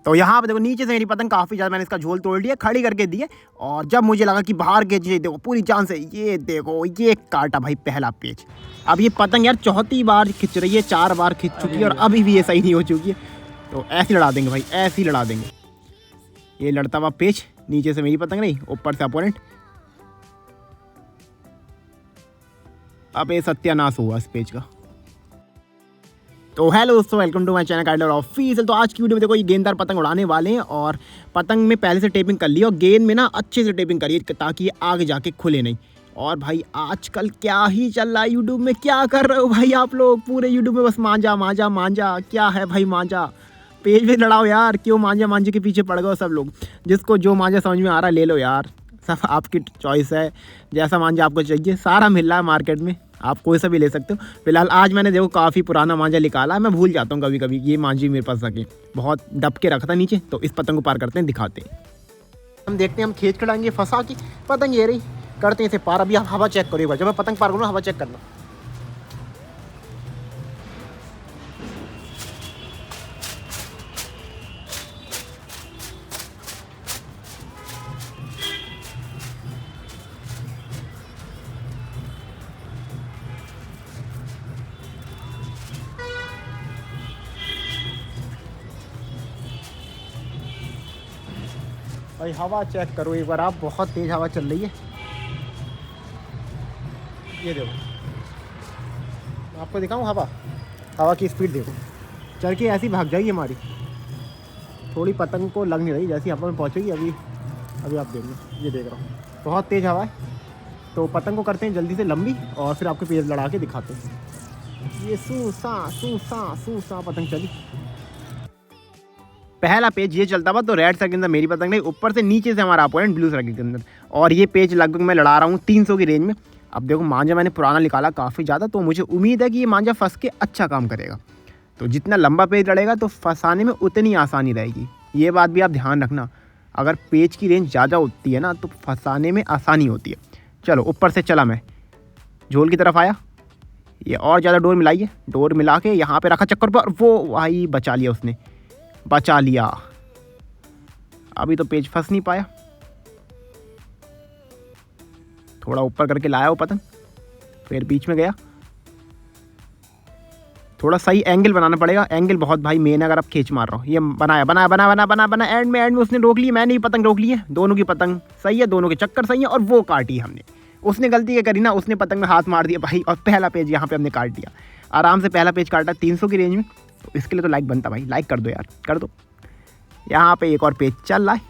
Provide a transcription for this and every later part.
तो यहाँ पे देखो नीचे से मेरी पतंग काफ़ी ज़्यादा मैंने इसका झोल तोड़ दिया, खड़ी करके दिए। और जब मुझे लगा कि बाहर के चीज़ देखो पूरी जान से, ये देखो ये काटा भाई पहला पेच। अब ये पतंग यार चौथी बार खिंच रही है, 4 बार खिंच चुकी है और अभी भी ये सही नहीं हो चुकी है। तो ऐसे लड़ा देंगे भाई, ऐसे ही लड़ा देंगे। ये लड़ता हुआ पेच, नीचे से मेरी पतंग नहीं, ऊपर से अपोनेंट। अब ये सत्यानाश हुआ इस पेज का। तो हेलो दोस्तों, वेलकम टू माय चैनल काइडर ऑफिशियल। तो आज की वीडियो में देखो ये गेंददार पतंग उड़ाने वाले हैं और पतंग में पहले से टेपिंग कर ली और गेंद में ना अच्छे से टेपिंग करिए ताकि ये आगे जाके खुले नहीं। और भाई आजकल क्या ही चल रहा है यूट्यूब में, क्या कर रहे हो भाई आप लोग पूरे यूट्यूब में, बस मांझा मांझा मांझा। क्या है भाई मांझा, पेज भी लड़ाओ यार, क्यों मांझा मांझे के पीछे पड़ गए सब लोग। जिसको जो मांझा समझ में आ रहा है ले लो यार, सब आपकी चॉइस है। जैसा मांझा आपको चाहिए सारा मिल रहा है मार्केट में, आप कोई सा भी ले सकते हो। फिलहाल आज मैंने देखो काफ़ी पुराना मांझा निकाला है, मैं भूल जाता हूँ कभी कभी ये मांझी मेरे पास सके, बहुत डब के रखा था नीचे। तो इस पतंग को पार करते हैं, दिखाते हैं, हम देखते हैं हम खींच खड़ाएंगे फंसा की पतंग। ये रही, करते हैं इसे पार। अभी आप हवा चेक करो एक बार, जब मैं पतंग पार करूँ हवा चेक करना। भाई हवा चेक करो एक बार आप, बहुत तेज़ हवा चल रही है। ये देखो, आपको दिखाऊं हवा की स्पीड देखो, चल के ऐसी भाग जाएगी हमारी। थोड़ी पतंग को लग नहीं रही, जैसी हवा में पहुंचेगी अभी आप देखना। ये देख रहा हूँ बहुत तेज़ हवा है। तो पतंग को करते हैं जल्दी से लंबी और फिर आपके पेज लड़ा के दिखाते हैं। ये सू सा पतंग चली। पहला पेज ये चलता हुआ तो रेड सर्कल के अंदर मेरी पतंग नहीं, ऊपर से नीचे से हमारा अपोनेंट ब्लू सर्कल के अंदर। और ये पेज लगभग मैं लड़ा रहा हूँ 300 की रेंज में। अब देखो मांझा मैंने पुराना निकाला काफ़ी ज़्यादा, तो मुझे उम्मीद है कि ये मांझा फंस के अच्छा काम करेगा। तो जितना लंबा पेज लड़ेगा तो फंसाने में उतनी आसानी रहेगी, ये बात भी आप ध्यान रखना। अगर पेज की रेंज ज़्यादा होती है ना तो फंसाने में आसानी होती है। चलो ऊपर से चला मैं, झोल की तरफ आया, ये और ज़्यादा डोर मिलाइए, डोर मिला के यहाँ पर रखा चक्कर पर, वो भाई बचा लिया उसने, बचा लिया। अभी तो पेज फंस नहीं पाया, थोड़ा ऊपर करके लाया वो पतंग, फिर बीच में गया। थोड़ा सही एंगल बनाना पड़ेगा, एंगल बहुत भाई मेन है अगर आप खींच मार रहे हो। ये बनाया एंड में उसने रोक ली, मैंने भी पतंग रोक ली है। दोनों की पतंग सही है, दोनों के चक्कर सही है और वो काटी हमने। उसने गलती क्या करी ना, उसने पतंग में हाथ मार दिया भाई और पहला पेज यहाँ पे हमने काट दिया। आराम से पहला पेज काटा 300 की रेंज में। तो इसके लिए तो लाइक बनता भाई, लाइक कर दो यार, कर दो। यहाँ पे एक और पेज चल रहा है,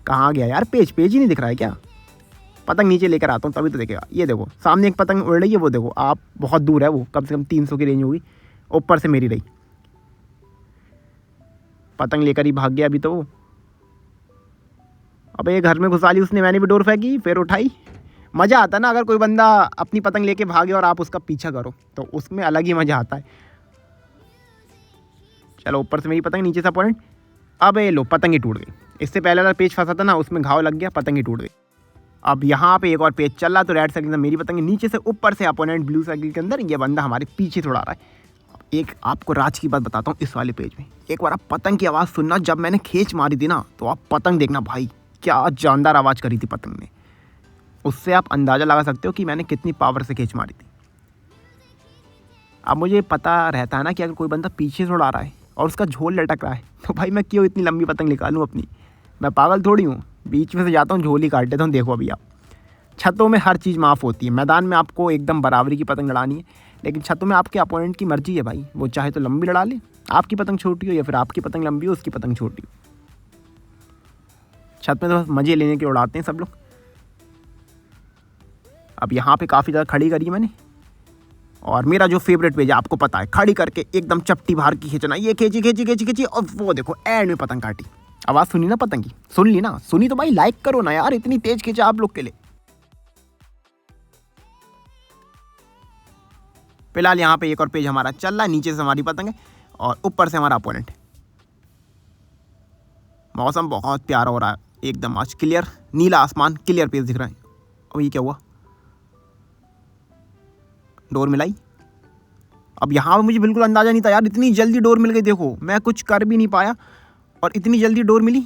कहाँ गया यार पेज ही नहीं दिख रहा है क्या। पतंग नीचे लेकर आता हूँ तभी तो देखेगा। ये देखो सामने एक पतंग उड़ रही है, वो देखो आप, बहुत दूर है वो, कम से कम 300 की रेंज होगी। ऊपर से मेरी रही, पतंग लेकर ही भाग गया अभी तो वो। अब ये घर में घुसा ली उसने, मैंने भी डोर फेंकी फिर उठाई। मज़ा आता है ना अगर कोई बंदा अपनी पतंग लेके भागे और आप उसका पीछा करो, तो उसमें अलग ही मज़ा आता है। चलो ऊपर से मेरी पतंग, नीचे से अपोनेंट। अब ये लो पतंग ही टूट गई। इससे पहले वाला पेज फंसा था ना, उसमें घाव लग गया, पतंग ही टूट गई। अब यहाँ पे एक और पेज चल रहा, तो रेड सर्कल के अंदर मेरी पतंग, नीचे से ऊपर से अपोनेंट ब्लू सर्कल के अंदर। ये बंदा हमारे पीछे थोड़ा आ रहा है। एक आपको राज की बात बताता हूँ, इस वाले पेज में एक बार आप पतंग की आवाज़ सुनना, जब मैंने खींच मारी थी ना तो आप पतंग देखना भाई, क्या जानदार आवाज़ करी थी पतंग ने। उससे आप अंदाज़ा लगा सकते हो कि मैंने कितनी पावर से खींच मारी थी। अब मुझे पता रहता है ना कि अगर कोई बंदा पीछे से उड़ा रहा है और उसका झोल लटक रहा है, तो भाई मैं क्यों इतनी लंबी पतंग निकालूँ अपनी, मैं पागल थोड़ी हूँ। बीच में से जाता हूँ, झोल ही काट देता हूँ। देखो अभी आप, छतों में हर चीज़ माफ़ होती है, मैदान में आपको एकदम बराबरी की पतंग लड़ानी है, लेकिन छतों में आपके अपोनेंट की मर्जी है भाई, वो चाहे तो लंबी लड़ा ले, आपकी पतंग छोटी हो, या फिर आपकी पतंग लंबी हो उसकी पतंग छोटी हो। छत में तो बस मज़े लेने के उड़ाते हैं सब लोग। अब यहाँ पे काफ़ी ज़्यादा खड़ी करी मैंने, और मेरा जो फेवरेट पेज है आपको पता है, खड़ी करके एकदम चपटी बाहर की खींचना। ये खींची और वो देखो एंड में पतंग काटी। आवाज़ सुनी ना पतंग की, सुन ली ना, सुनी तो भाई लाइक करो ना यार, इतनी तेज खींचा आप लोग के लिए। फिलहाल यहाँ पे एक और पेज हमारा चल रहा है, नीचे से हमारी पतंग है और ऊपर से हमारा अपोनेंट। मौसम बहुत प्यारा हो रहा है एकदम, आज क्लियर नीला आसमान, क्लियर पेज दिख रहा है। और ये क्या हुआ, डोर मिलाई। अब यहाँ पे मुझे बिल्कुल अंदाज़ा नहीं था यार, इतनी जल्दी डोर मिल गई। देखो मैं कुछ कर भी नहीं पाया और इतनी जल्दी डोर मिली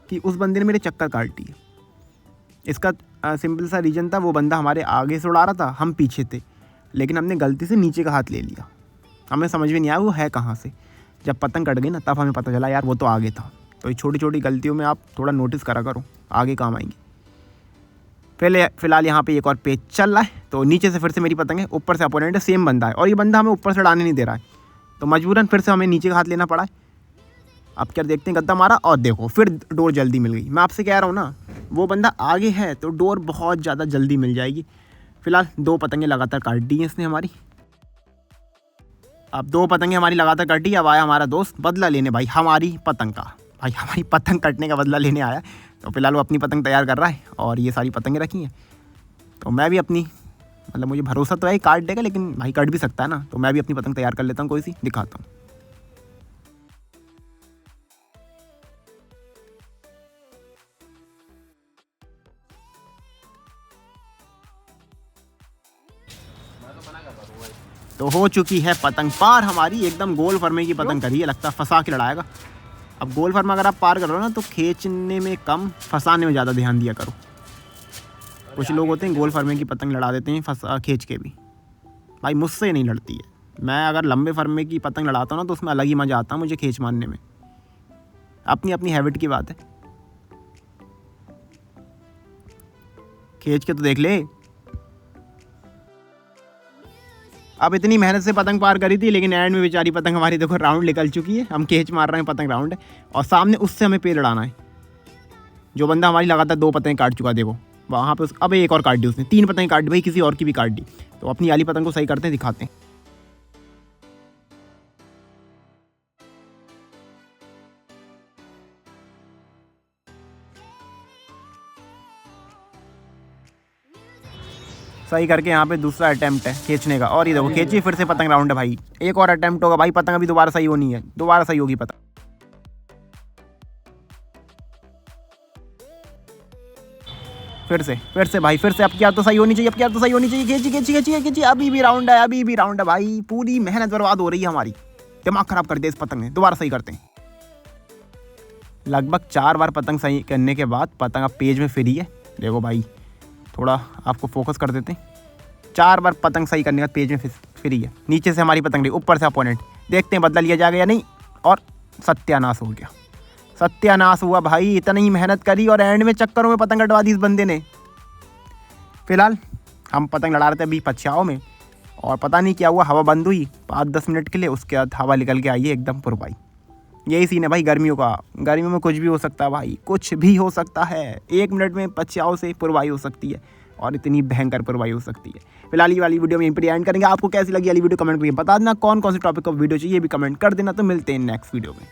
कि उस बंदे ने मेरे चक्कर काट दिए। इसका सिंपल सा रीज़न था, वो बंदा हमारे आगे से उड़ा रहा था, हम पीछे थे, लेकिन हमने गलती से नीचे का हाथ ले लिया। हमें समझ में नहीं आया वो है कहाँ से। जब पतंग कट गई ना तब हमें पता चला यार वो तो आगे था। तो ये छोटी छोटी गलतियों में आप थोड़ा नोटिस करा करो, आगे काम आएंगी। फिलहाल यहाँ पे एक और पेज चल रहा है, तो नीचे से फिर से मेरी पतंग है, ऊपर से अपोनेंट है, सेम बंदा है और ये बंदा हमें ऊपर से उड़ाने नहीं दे रहा है, तो मजबूरन फिर से हमें नीचे का हाथ लेना पड़ा है। अब क्या देखते हैं, गद्दा मारा और देखो फिर डोर जल्दी मिल गई। मैं आपसे कह रहा हूँ ना, वो बंदा आगे है तो डोर बहुत ज़्यादा जल्दी मिल जाएगी। फिलहाल 2 पतंगें लगातार काट दी हैं इसने हमारी। अब 2 पतंगें हमारी लगातार काटी। अब आया हमारा दोस्त बदला लेने भाई हमारी पतंग का। भाई हमारी पतंग कटने का बदला लेने आया। तो फिलहाल वो अपनी पतंग तैयार कर रहा है और ये सारी पतंगें रखी हैं। तो मैं भी अपनी, मतलब मुझे भरोसा तो है काट देगा, लेकिन भाई कट भी सकता है ना, तो मैं भी अपनी पतंग तैयार कर लेता हूँ, कोई सी दिखाता हूँ। तो हो चुकी है पतंग पार हमारी, एकदम गोल फर्मे की पतंग करी है, लगता है फंसा के लड़ाएगा। अब गोल फर्मा अगर आप पार कर रहे हो ना तो खींचने में कम, फंसाने में ज़्यादा ध्यान दिया करो। कुछ लोग होते हैं गोल फर्मे की पतंग लड़ा देते हैं फंसा खींच के भी। भाई मुझसे नहीं लड़ती है। मैं अगर लंबे फर्मे की पतंग लड़ाता हूँ ना तो उसमें अलग ही मज़ा आता है मुझे खींच मारने में। अपनी अपनी हैबिट की बात है। खींच के तो देख ले। अब इतनी मेहनत से पतंग पार करी थी, लेकिन एंड में बेचारी पतंग हमारी देखो राउंड निकल चुकी है। हम खींच मार रहे हैं, पतंग राउंड है और सामने उससे हमें पेड़ लड़ाना है। जो बंदा हमारी लगातार 2 पतंग काट चुका, देखो वहाँ पे अब एक और काट दी उसने, 3 पतंग काट दी भाई, किसी और की भी काट दी। तो अपनी वाली पतंग को सही करते हैं, दिखाते हैं। सही करके यहाँ पे दूसरा अटेम्प्ट है खींचने का, और ये देखो खींची, फिर से पतंग राउंड है भाई। एक और अटेम्प्ट होगा भाई, पतंग अभी दोबारा सही होनी है, दोबारा सही होगी पतंग। फिर से भाई, फिर से अब क्या तो सही होनी चाहिए, अब क्या तो सही होनी चाहिए। खींची खींची खींची खींची, अभी भी राउंड है, अभी भी राउंड है भाई। पूरी मेहनत बर्बाद हो रही है हमारी, दिमाग खराब कर दिया इस पतंग ने। दोबारा सही करते हैं। लगभग 4 बार पतंग सही करने के बाद पतंग अब पेज में फ्री है। देखो भाई थोड़ा आपको फोकस कर देते हैं। 4 बार पतंग सही करने के बाद पेज में फ्री है। नीचे से हमारी पतंग रही, ऊपर से अपोनेंट। देखते हैं बदला लिया जाएगा या नहीं। और सत्यानाश हो गया, सत्यानाश हुआ भाई। इतनी मेहनत करी और एंड में चक्करों में पतंग कटवा दी इस बंदे ने। फिलहाल हम पतंग लड़ा रहे थे अभी पछाओं में, और पता नहीं क्या हुआ, हवा बंद हुई 5-10 मिनट के लिए। उसके बाद हवा निकल के आई है एकदम पुरवाई। यही सीन है भाई गर्मियों का। गर्मियों में कुछ भी हो सकता है भाई, कुछ भी हो सकता है। 1 मिनट में पछाओं से पुरवाई हो सकती है, और इतनी भयंकर पुरवाई हो सकती है। फिलहाल ये वाली वीडियो में यहीं पर एंड करेंगे। आपको कैसी लगी वाली वीडियो कमेंट करके बता देना। कौन कौन से टॉपिक का वीडियो चाहिए ये भी कमेंट कर देना। तो मिलते हैं नेक्स्ट वीडियो में।